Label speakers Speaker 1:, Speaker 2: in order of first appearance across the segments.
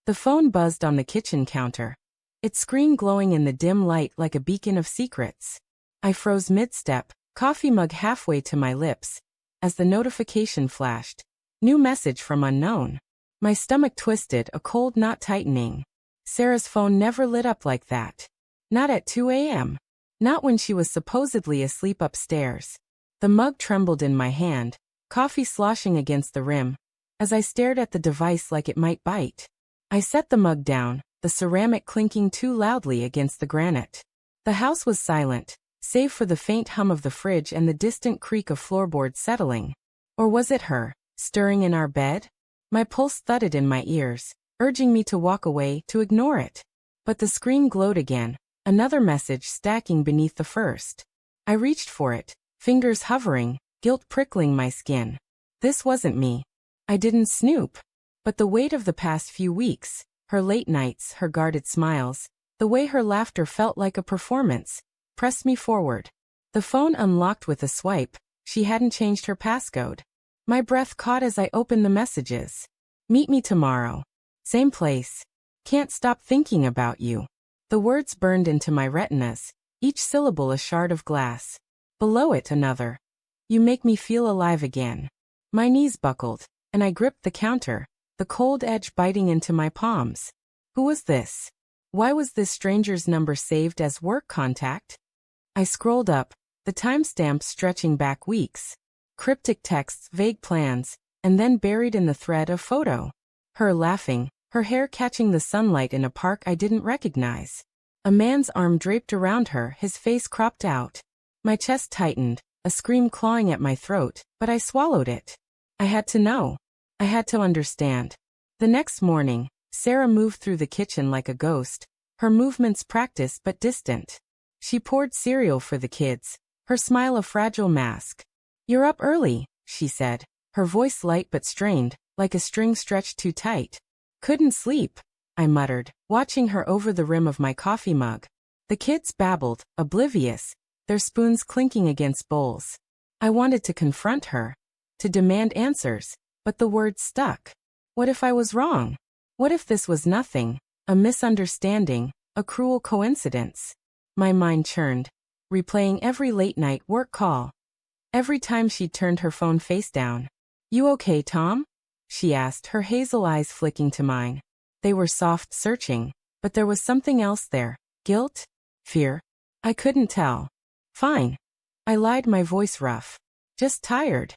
Speaker 1: The phone buzzed on the kitchen counter, its screen glowing in the dim light like a beacon of secrets. I froze mid-step, coffee mug halfway to my lips, as the notification flashed. New message from unknown. My stomach twisted, a cold knot tightening. Sarah's phone never lit up like that. Not at 2 a.m. Not when she was supposedly asleep upstairs. The mug trembled in my hand, coffee sloshing against the rim, as I stared at the device like it might bite. I set the mug down, the ceramic clinking too loudly against the granite. The house was silent, save for the faint hum of the fridge and the distant creak of floorboards settling. Or was it her, stirring in our bed? My pulse thudded in my ears, urging me to walk away, to ignore it. But the screen glowed again, another message stacking beneath the first. I reached for it, fingers hovering, guilt prickling my skin. This wasn't me. I didn't snoop. But the weight of the past few weeks, her late nights, her guarded smiles, the way her laughter felt like a performance, pressed me forward. The phone unlocked with a swipe. She hadn't changed her passcode. My breath caught as I opened the messages. Meet me tomorrow. Same place. Can't stop thinking about you. The words burned into my retinas, each syllable a shard of glass. Below it another. You make me feel alive again. My knees buckled, and I gripped the counter, the cold edge biting into my palms. Who was this? Why was this stranger's number saved as work contact? I scrolled up, the timestamp stretching back weeks. Cryptic texts, vague plans, and then buried in the thread a photo. Her laughing, her hair catching the sunlight in a park I didn't recognize. A man's arm draped around her, his face cropped out. My chest tightened, a scream clawing at my throat, but I swallowed it. I had to know. I had to understand. The next morning, Sarah moved through the kitchen like a ghost, her movements practiced but distant. She poured cereal for the kids, her smile a fragile mask. You're up early, she said, her voice light but strained, like a string stretched too tight. Couldn't sleep, I muttered, watching her over the rim of my coffee mug. The kids babbled, oblivious, their spoons clinking against bowls. I wanted to confront her, to demand answers, but the words stuck. What if I was wrong? What if this was nothing, a misunderstanding, a cruel coincidence? My mind churned, replaying every late-night work call. Every time she turned her phone face down. You okay, Tom? She asked, her hazel eyes flicking to mine. They were soft, searching, but there was something else there. Guilt? Fear? I couldn't tell. Fine. I lied, my voice rough. Just tired.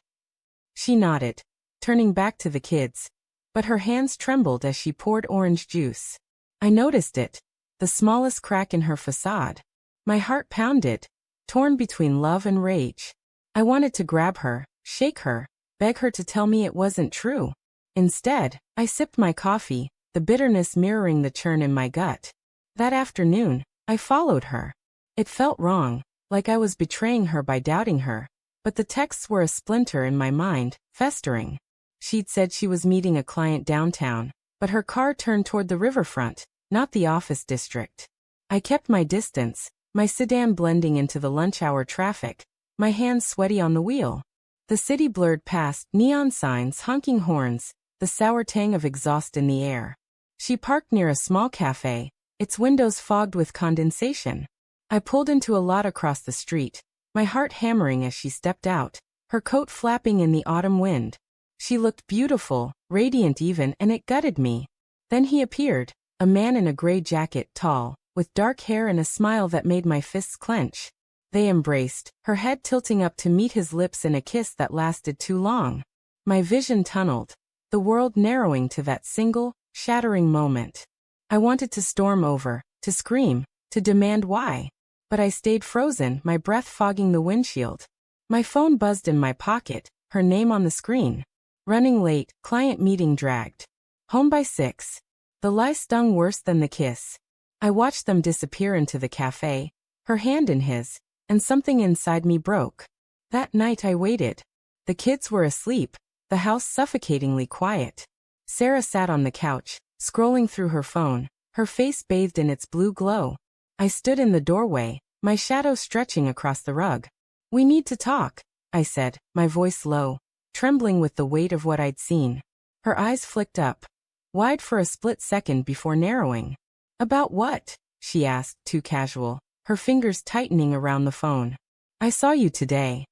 Speaker 1: She nodded, turning back to the kids, but her hands trembled as she poured orange juice. I noticed it, the smallest crack in her facade. My heart pounded, torn between love and rage. I wanted to grab her, shake her, beg her to tell me it wasn't true. Instead, I sipped my coffee, the bitterness mirroring the churn in my gut. That afternoon, I followed her. It felt wrong, like I was betraying her by doubting her, but the texts were a splinter in my mind, festering. She'd said she was meeting a client downtown, but her car turned toward the riverfront, not the office district. I kept my distance, my sedan blending into the lunch hour traffic, my hands sweaty on the wheel. The city blurred past, neon signs, honking horns, the sour tang of exhaust in the air. She parked near a small cafe, its windows fogged with condensation. I pulled into a lot across the street, my heart hammering as she stepped out, her coat flapping in the autumn wind. She looked beautiful, radiant even, and it gutted me. Then he appeared, a man in a gray jacket, tall, with dark hair and a smile that made my fists clench. They embraced, her head tilting up to meet his lips in a kiss that lasted too long. My vision tunneled, the world narrowing to that single, shattering moment. I wanted to storm over, to scream, to demand why. But I stayed frozen, my breath fogging the windshield. My phone buzzed in my pocket, her name on the screen. Running late, client meeting dragged. Home by 6. The lie stung worse than the kiss. I watched them disappear into the cafe, her hand in his, and something inside me broke. That night I waited. The kids were asleep, the house suffocatingly quiet. Sarah sat on the couch, scrolling through her phone, her face bathed in its blue glow. I stood in the doorway, my shadow stretching across the rug. We need to talk, I said, my voice low, trembling with the weight of what I'd seen. Her eyes flicked up. wide for a split second before narrowing. About what? She asked, too casual, her fingers tightening around the phone. I saw you today.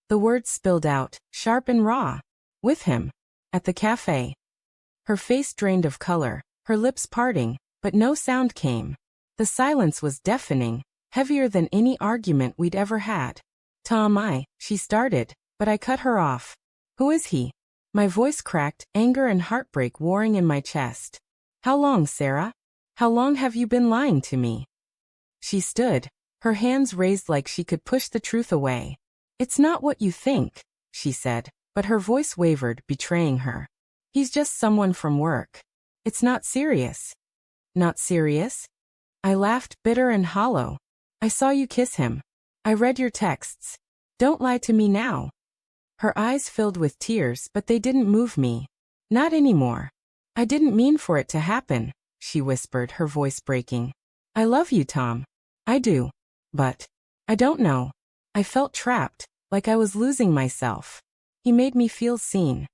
Speaker 1: The words spilled out, sharp and raw. With him. At the cafe. Her face drained of color, her lips parting, but no sound came. The silence was deafening, heavier than any argument we'd ever had. Tom, she started, but I cut her off. Who is he? My voice cracked, anger and heartbreak warring in my chest. How long, Sarah? How long have you been lying to me? She stood, her hands raised like she could push the truth away. It's not what you think, she said, but her voice wavered, betraying her. He's just someone from work. It's not serious. Not serious? I laughed, bitter and hollow. I saw you kiss him. I read your texts. Don't lie to me now. Her eyes filled with tears, but they didn't move me. Not anymore. I didn't mean for it to happen, she whispered, her voice breaking. I love you, Tom. I do. But I don't know. I felt trapped, like I was losing myself. He made me feel seen.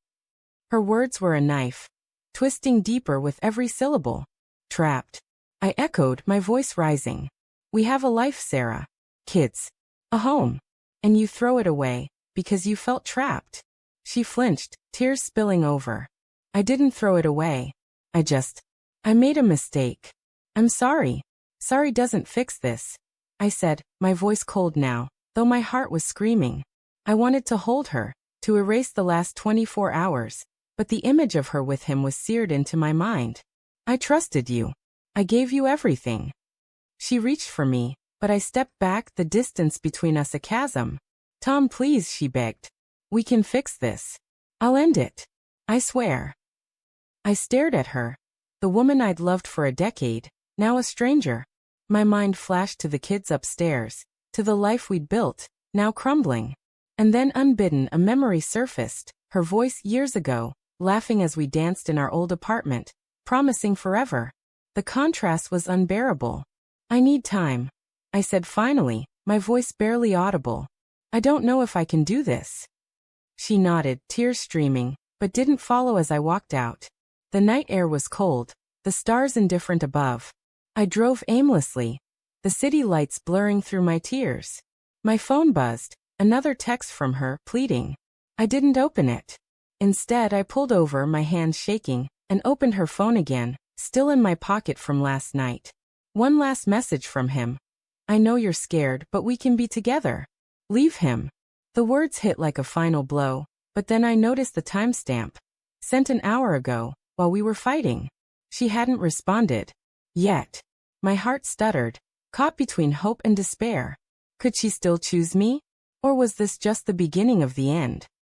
Speaker 1: Her words were a knife, twisting deeper with every syllable. Trapped. I echoed, my voice rising. We have a life, Sarah. Kids. A home. And you throw it away, because you felt trapped. She flinched, tears spilling over. I didn't throw it away. I made a mistake. I'm sorry. Sorry doesn't fix this. I said, my voice cold now, though my heart was screaming. I wanted to hold her, to erase the last 24 hours, but the image of her with him was seared into my mind. I trusted you. I gave you everything. She reached for me, but I stepped back, the distance between us a chasm. Tom, please, she begged. We can fix this. I'll end it. I swear. I stared at her. The woman I'd loved for a decade, now a stranger. My mind flashed to the kids upstairs, to the life we'd built, now crumbling. And then unbidden a memory surfaced, her voice years ago, laughing as we danced in our old apartment, promising forever. The contrast was unbearable. I need time, I said finally, my voice barely audible. I don't know if I can do this. She nodded, tears streaming, but didn't follow as I walked out. The night air was cold, the stars indifferent above. I drove aimlessly, the city lights blurring through my tears. My phone buzzed, another text from her, pleading. I didn't open it. Instead, I pulled over, my hands shaking, and opened her phone again, still in my pocket from last night. One last message from him. I know you're scared, but we can be together. Leave him. The words hit like a final blow, but then I noticed the timestamp. Sent an hour ago, while we were fighting. She hadn't responded. Yet. My heart stuttered, caught between hope and despair. Could she still choose me? Or was this just the beginning of the end?